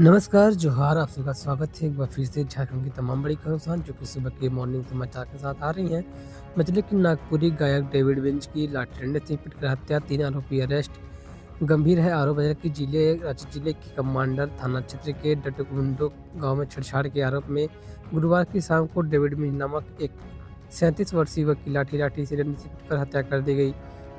नमस्कार, जोहार, आप सबका स्वागत है एक बार फिर से झारखंड की तमाम बड़ी खबरों के साथ जो कि सुबह के मॉर्निंग समाचार के साथ आ रही हैं। मतलब कि नागपुरी गायक डेविड विंच की लाठडंडे से पीटकर हत्या, 3 आरोपी अरेस्ट। गंभीर है आरोप है कि रांची जिले के कमांडर थाना क्षेत्र के डटगुंडो गांव में छेड़छाड़ के आरोप में गुरुवार की शाम को डेविड विंच नामक एक 37 वर्षीय युवक की लाठी से डंडे से पीटकर हत्या कर दी गई।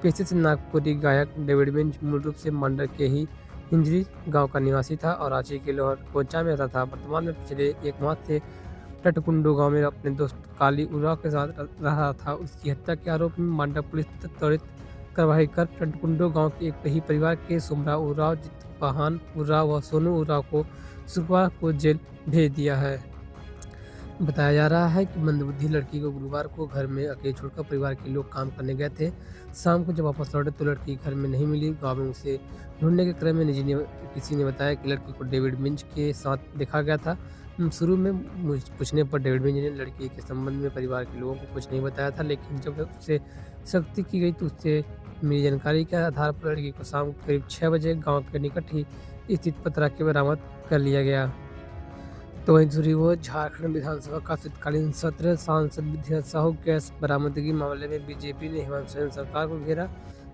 पेशे से नागपुरी गायक डेविड विंच मूल रूप से मंडल के ही हिंजरी गांव का निवासी था और रांची के लोहर कोचा में रहता था। वर्तमान में पिछले 1 माह से टटकुंडो गांव में अपने दोस्त काली उरांव के साथ रहा था। उसकी हत्या के आरोप में मांडा पुलिस ने त्वरित कार्रवाई कर टटकुंडो गांव के एक ही परिवार के सुमरा उरांव, जितवाहन उरांव व सोनू उरांव को शुक्रवार को जेल भेज दिया है। बताया जा रहा है कि मंदबुद्धि लड़की को गुरुवार को घर में अकेले छोड़कर परिवार के लोग काम करने गए थे। शाम को जब वापस लौटे तो लड़की घर में नहीं मिली। गांव में उसे ढूंढने के क्रम में किसी ने बताया कि लड़की को डेविड विंच के साथ देखा गया था। शुरू में पूछने पर डेविड विंच ने लड़की के संबंध में परिवार के लोगों को कुछ नहीं बताया था, लेकिन जब उससे सख्ती की गई तो उससे मिली जानकारी के आधार पर लड़की को शाम करीब 6 बजे गाँव के निकट ही स्थित पतरा के बरामद कर लिया गया। तो वहीं दूसरी ओर झारखंड विधानसभा का शीतकालीन सत्र, सांसद विद्या साहू गैस बरामदगी मामले में बीजेपी ने हेमंत सोरेन सरकार को घेरा।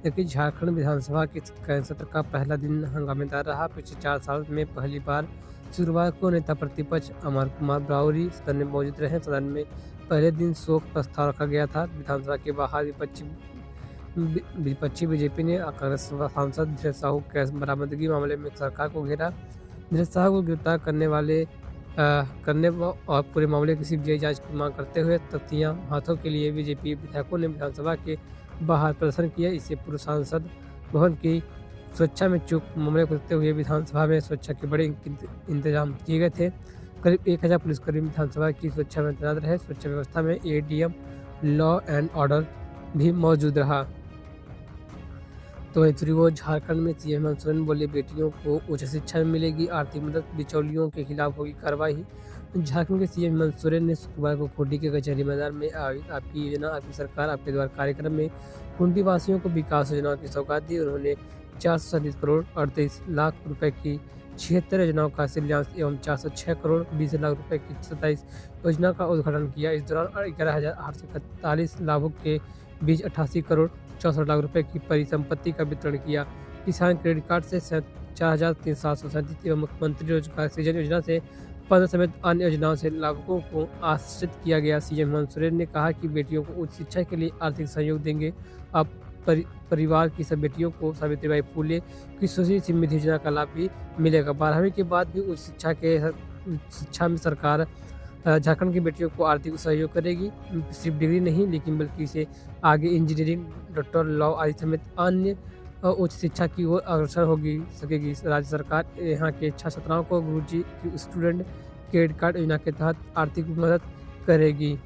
जबकि झारखंड विधानसभा के शीतकालीन सत्र का पहला दिन हंगामेदार रहा। पिछले 4 साल में पहली बार शुक्रवार को नेता प्रतिपक्ष अमर कुमार ब्राउरी सदन में मौजूद रहे। सदन में पहले दिन शोक प्रस्ताव रखा गया था। विधानसभा के बाहर विपक्षी बीजेपी ने कांग्रेस सांसद विद्या साहू गैस बरामदगी मामले में सरकार को घेरा। विद्या साहू को गिरफ्तार करने और पूरे मामले की सीबीआई जांच की मांग करते हुए तख्तियां हाथों के लिए बीजेपी विधायकों ने विधानसभा के बाहर प्रदर्शन किया। इससे पूर्व सांसद भवन की सुरक्षा में चूक मामले को देखते हुए विधानसभा में सुरक्षा के बड़े इंतजाम किए गए थे। करीब 1000 पुलिसकर्मी विधानसभा की सुरक्षा में तैनात रहे। सुरक्षा व्यवस्था में एडीएम लॉ एंड ऑर्डर भी मौजूद रहा। तो दूसरी ओर झारखंड में सीएम हेमंत सोरेन बोले, बेटियों को उच्च शिक्षा में मिलेगी आर्थिक मदद, बिचौलियों के खिलाफ होगी कार्रवाई। झारखंड के सीएम हेमंत सोरेन ने शुक्रवार को खूंटी के कचहरी मैदान में आयोजित आपकी योजना आपकी सरकार आपके द्वार कार्यक्रम में खूंटी वासियों को विकास योजनाओं की सौगात दी। उन्होंने 437 करोड़ 38 लाख रुपए की 76 योजनाओं का शिलान्यास एवं 406 करोड़ 20 लाख रुपए की 27 योजना का उद्घाटन किया। इस दौरान 11,841 लाभुक के बीच 88 करोड़ 64 लाख रुपए की परिसंपत्ति का वितरण किया। किसान क्रेडिट कार्ड से 4,737 एवं मुख्यमंत्री रोजगार सृजन योजना से 15 समेत अन्य योजनाओं से लाभुकों को आश्रित किया गया। सीएम हेमंत सोरेन ने कहा कि बेटियों को उच्च शिक्षा के लिए आर्थिक सहयोग देंगे। अब परिवार की सब बेटियों को सावित्रीबाई फूले की सुश्री समृद्धि योजना का लाभ भी मिलेगा। 12वीं के बाद भी उच्च शिक्षा में सरकार झारखंड की बेटियों को आर्थिक सहयोग करेगी। सिर्फ डिग्री नहीं लेकिन बल्कि इसे आगे इंजीनियरिंग, डॉक्टर, लॉ आदि समेत अन्य उच्च शिक्षा की ओर अग्रसर सकेगी। राज्य सरकार यहाँ के छात्र छात्राओं को गुरुजी स्टूडेंट क्रेडिट कार्ड योजना के तहत आर्थिक मदद करेगी।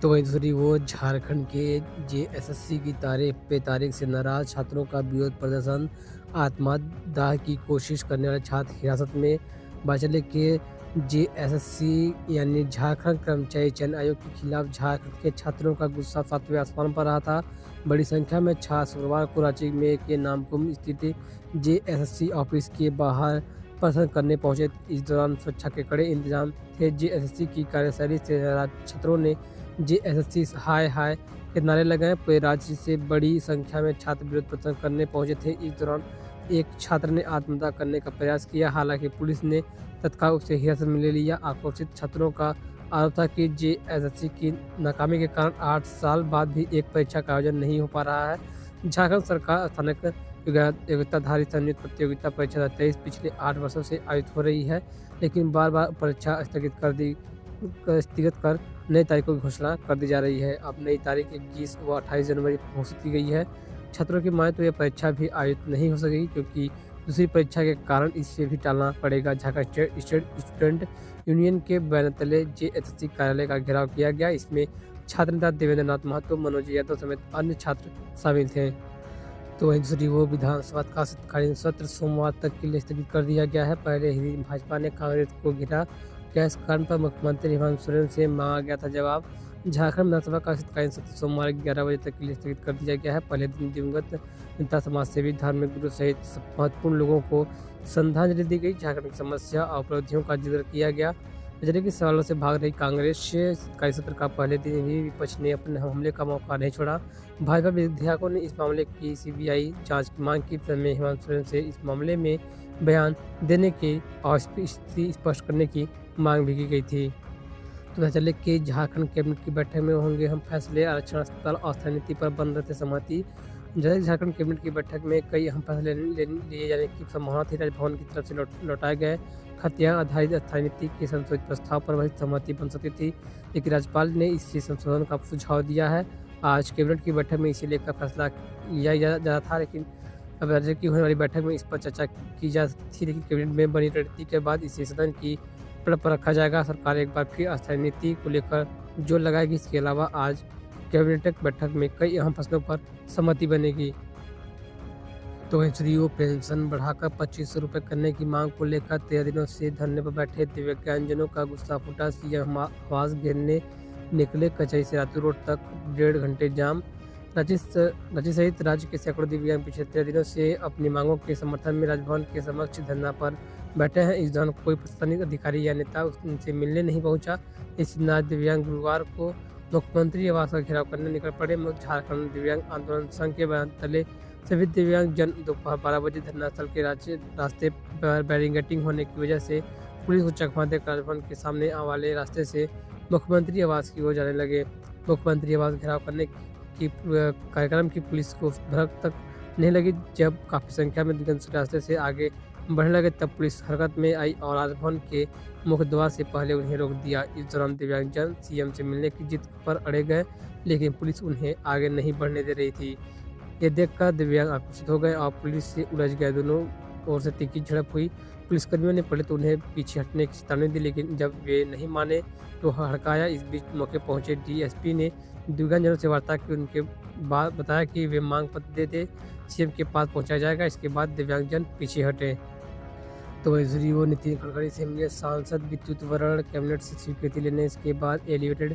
तो वहीं दूसरी ओर झारखंड के जेएसएससी की तारीख से नाराज छात्रों का विरोध प्रदर्शन, आत्मदाह की कोशिश करने वाले छात्र हिरासत में। बाचले के जेएसएससी यानी झारखंड कर्मचारी चयन आयोग के खिलाफ झारखंड के छात्रों का गुस्सा 7वें आसमान पर रहा था। बड़ी संख्या में छात्र शुक्रवार को रांची में के नामकुम स्थित जेएसएससी ऑफिस के बाहर प्रदर्शन करने पहुंचे। इस दौरान सुरक्षा के कड़े इंतजाम थे। जेएसएससी की कार्यशैली से नाराज छात्रों ने जेएसएससी हाय हाय के नारे लगाए। पूरे राज्य से बड़ी संख्या में छात्र विरोध प्रदर्शन करने पहुंचे थे। इस दौरान एक छात्र ने आत्मदाह करने का प्रयास किया, हालांकि पुलिस ने तत्काल उसे हिरासत में ले लिया। आक्रोशित छात्रों का आरोप था कि जेएसएससी की नाकामी के कारण 8 साल बाद भी एक परीक्षा का आयोजन नहीं हो पा रहा है। झारखंड सरकार स्थानिक योग्यताधारी संयुक्त प्रतियोगिता परीक्षा 2023 पिछले 8 वर्षों से आयोजित हो रही है, लेकिन बार बार परीक्षा स्थगित कर नई तारीखों की घोषणा कर दी जा रही है। अब नई तारीख 21 व 28 जनवरी घोषित की गई है। छात्रों की माने तो यह परीक्षा भी आयोजित नहीं हो सकेगी, क्योंकि दूसरी परीक्षा के कारण इसे भी टालना पड़ेगा। झारखंड स्टूडेंट यूनियन के बैनर तले जेएसएससी कार्यालय का घेराव किया गया। इसमें छात्र नेता देवेंद्र नाथ महतो, मनोज यादव समेत अन्य छात्र शामिल थे। तो वहीं दूसरी ओर विधानसभा का शीतकालीन सत्र सोमवार तक के लिए स्थगित कर दिया गया है। पहले ही भाजपा ने कांग्रेस को घेरा। गैस कांड पर मुख्यमंत्री हेमंत सोरेन से मांगा गया था जवाब। झारखंड विधानसभा का शीतकालीन सत्र सोमवार 11 बजे तक के लिए स्थगित कर दिया गया है। पहले दिन दिवंगत नेता, समाजसेवी, धार्मिक गुरु सहित महत्वपूर्ण लोगों को श्रद्धांजलि दी गई। झारखंड की समस्या और उपलब्धियों का जिक्र किया गया। नजरिए के सवालों से भाग रही कांग्रेस का सत्र का पहले दिन भी विपक्ष ने अपने हमले का मौका नहीं छोड़ा। भाजपा विधायकों ने इस मामले की सीबीआई जांच की मांग की। में हेमंत सोरेन से इस मामले में बयान देने की और स्थिति स्पष्ट करने की मांग भी की गई थी। तो पता चले कि झारखंड कैबिनेट की बैठक में होंगे हम फैसले। आरक्षण, अस्पताल और स्थायी नीति पर बन रहे थे सहमति। जैसे झारखंड कैबिनेट की बैठक में कई अहम फैसले लिए जाने की संभावना थी। राजभवन की तरफ से लौटाए गए खतियान आधारित स्थायी नीति के संशोधित प्रस्ताव पर वही सहमति बन सकती थी, लेकिन राज्यपाल ने इस संशोधन का सुझाव दिया है। आज कैबिनेट की बैठक में इसे लेकर फैसला लिया जा रहा था, लेकिन अब राज्य की होने वाली बैठक में इस पर चर्चा की जा सकती थी, लेकिन कैबिनेट में बनी रणनीति के बाद इसे सदन की पटल पर रखा जाएगा। सरकार एक बार फिर अस्थायी नीति को लेकर जोर लगाएगी। इसके अलावा आज कैबिनेट बैठक में कई अहम फैसलों पर सहमति बनेगी। तो एनएचडीओ पेंशन बढ़ाकर 2500 रुपये करने की मांग को लेकर 13 दिनों से धरने पर बैठे दिव्यांगजनों का गुस्सा फूटा। सीएम आवास घेरने निकले कचहरी से रातू रोड तक 1.5 घंटे जाम। राज्य सहित राज्य के सैकड़ों दिव्यांग पिछले 13 दिनों से अपनी मांगों के समर्थन में राजभवन के समक्ष धरना पर बैठे हैं। इस दौरान कोई प्रशासनिक अधिकारी या नेता उनसे मिलने नहीं पहुंचा। इस दिन दिव्यांग गुरुवार को मुख्यमंत्री आवास का घेराव करने निकल पड़े। झारखंड दिव्यांग आंदोलन संघ के बयान तले सभी दिव्यांग जन दोपहर 12 बजे धरना स्थल के रास्ते पर बैरिकेडिंग होने की वजह से पुलिस को चकमा देकर राजभवन के सामने वाले रास्ते से मुख्यमंत्री आवास की ओर जाने लगे। मुख्यमंत्री आवास घेराव करने की कार्यक्रम की पुलिस को भनक तक नहीं लगी। जब काफ़ी संख्या में दिव्यांग रास्ते से आगे बढ़ने लगे तब पुलिस हरकत में आई और राजभवन के मुख्य द्वार से पहले उन्हें रोक दिया। इस दौरान दिव्यांगजन सीएम से मिलने की जिद पर अड़े गए, लेकिन पुलिस उन्हें आगे नहीं बढ़ने दे रही थी। ये देखकर दिव्यांग आक्रोशित हो गए और पुलिस से उलझ गए। दोनों ओर से तीखी झड़प हुई। पुलिसकर्मियों ने पहले तो उन्हें पीछे हटने की चेतावनी दी, लेकिन जब वे नहीं माने तो हड़काया। इस बीच मौके पहुंचे डीएसपी ने दिव्यांगजनों से वार्ता की। उनके बाद बताया कि वे मांग पत्र दे सीएम के पास पहुंचाया जाएगा। इसके बाद दिव्यांगजन पीछे हटे। तो एनएचडीओ नितिन गडकरी से मिले सांसद विद्युत वरण कैबिनेट से स्वीकृति लेने। इसके बाद एलिवेटेड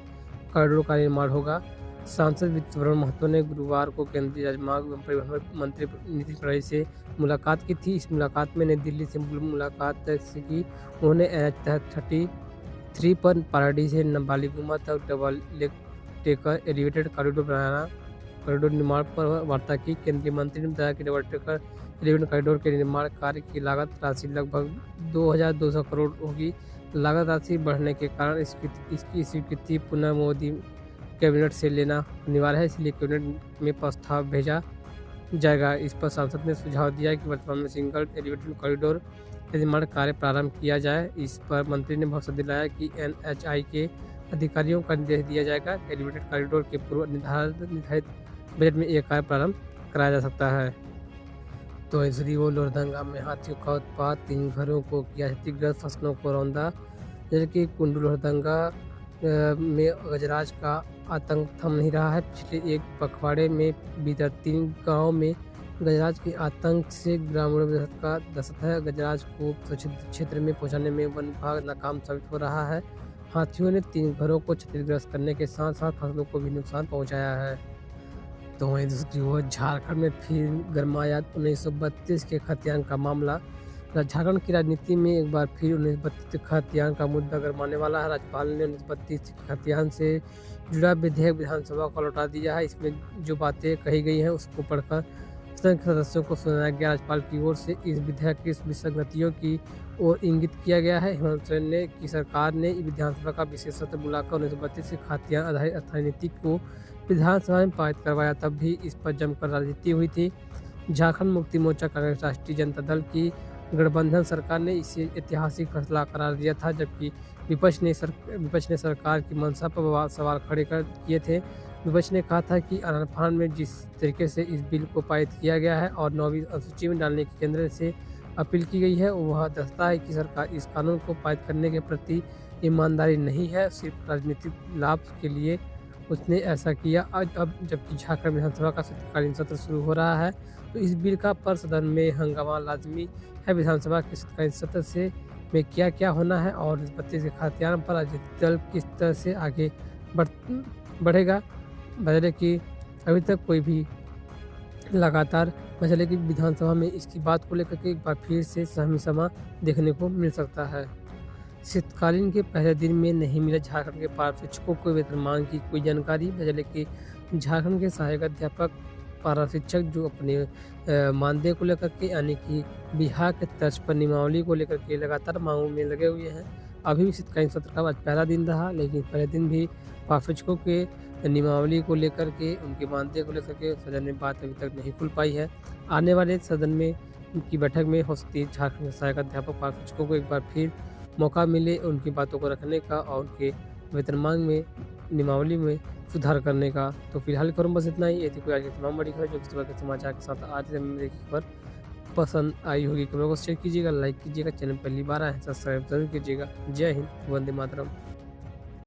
कॉरिडोर का निर्माण होगा। सांसद विद्युत वरण महतो ने गुरुवार को केंद्रीय राजमार्ग एवं परिवहन मंत्री नितिन गडकरी से मुलाकात की थी। इस मुलाकात में नई दिल्ली से मुलाकात की। उन्होंने NH-33 पर पाराडीह से बालीगुमा तक double leg taker elevated corridor निर्माण पर वार्ता की। केंद्रीय मंत्री ने बताया कि डबल टेकर एलिवेटेड कॉरिडोर के निर्माण कार्य की लागत राशि लगभग 2200 करोड़ होगी। लागत राशि बढ़ने के कारण इसकी स्वीकृति पुनः मोदी कैबिनेट से लेना अनिवार्य है, इसलिए कैबिनेट में प्रस्ताव भेजा जाएगा। इस पर सांसद ने सुझाव दिया कि वर्तमान में सिंगल एलिवेटेड कॉरिडोर का निर्माण कार्य प्रारंभ किया जाए। इस पर मंत्री ने भरोसा दिलाया कि NHAI के अधिकारियों का निर्देश दिया जाएगा। एलिवेटेड कॉरिडोर के पूर्व निर्धारित बजट में यह कार्य प्रारंभ कराया जा सकता है। तो एनएचडीओ लोहरदंगा में हाथियों का उत्पात, 3 घरों को किया क्षतिग्रस्त, फसलों को रौंदा। जैसे कि कुंडू लोहरदंगा में गजराज का आतंक थम नहीं रहा है। पिछले एक पखवाड़े में भीतर 3 गाँव में गजराज के आतंक से ग्रामीणों में दहशत है। गजराज को सुरक्षित क्षेत्र में पहुंचाने में वन विभाग नाकाम साबित हो रहा है। हाथियों ने 3 घरों को क्षतिग्रस्त करने के साथ साथ फसलों को भी नुकसान पहुंचाया है। तो वहीं दूसरी ओर झारखंड में फिर गरमाया 1932 के खतियान का मामला। झारखंड की राजनीति में एक बार फिर 1932 खतियान का मुद्दा गरमाने वाला है। राज्यपाल ने 1932 खतियान से जुड़ा विधेयक विधानसभा को लौटा दिया है। इसमें जो बातें कही गई हैं उसको पढ़कर सदन के सदस्यों को सुनाया गया। राज्यपाल की ओर से इस विधेयक की विसंगतियों की ओर इंगित किया गया है। हेमंत सोरेन की सरकार ने विधानसभा का विशेष सत्र बुलाकर 1932 से खतियान आधारित अस्थायी नीति को विधानसभा में पारित करवाया। तब भी इस पर जमकर राजनीति हुई थी। झारखंड मुक्ति मोर्चा, कांग्रेस, राष्ट्रीय जनता दल की गठबंधन सरकार ने इसे ऐतिहासिक फैसला करार दिया था, जबकि विपक्ष ने सरकार की मंशा पर सवाल खड़े किए थे। विपक्ष ने कहा था कि आनन-फानन में जिस तरीके से इस बिल को पारित किया गया है और 9वीं अनुसूची में डालने की केंद्र से अपील की गई है, वह दर्शाता है कि सरकार इस कानून को पारित करने के प्रति ईमानदारी नहीं है, सिर्फ राजनीतिक लाभ के लिए उसने ऐसा किया। अब जबकि झारखंड विधानसभा का शीतकालीन सत्र शुरू हो रहा है, तो इस बिल का पर सदन में हंगामा लाजमी है। विधानसभा के शीतकालीन सत्र से में क्या क्या होना है और 1932 के खतियान पर राजनीतिक दल किस तरह से आगे बढ़ेगा। बता दें कि अभी तक कोई भी लगातार चले कि विधानसभा में इसकी बात को लेकर के एक बार फिर से सहमी-समा देखने को मिल सकता है। शीतकालीन के पहले दिन में नहीं मिला झारखंड के पारा शिक्षकों को वेतनमान की कोई जानकारी। चले कि झारखंड के सहायक अध्यापक पारा शिक्षक जो अपने मानदेय को लेकर के यानी कि बिहार के तर्ज पर नियमावली को लेकर के लगातार मांगों में लगे हुए हैं। अभी भी शीतकालीन सत्र का आज पहला दिन रहा, लेकिन पहले दिन भी पारा शिक्षकों के नियमावली को लेकर के, उनके मानदेय को लेकर के सदन में बात अभी तक नहीं खुल पाई है। आने वाले सदन में की बैठक में हो सकती है झारखंड के सहायक अध्यापक पारा शिक्षकों को एक बार फिर मौका मिले उनकी बातों को रखने का और उनके वेतनमान में, नियमावली में सुधार करने का। तो फिलहाल खबरों बस इतना ही। यदि कोई आज की तमाम बड़ी खबर जो किसी प्रकार के समाचार के साथ आज मेरी खबर पसंद आई होगी, खबरों को शेयर कीजिएगा, लाइक कीजिएगा, चैनल पहली बार आए हैं सब्सक्राइब जरूर कीजिएगा। जय हिंद, वंदे मातरम।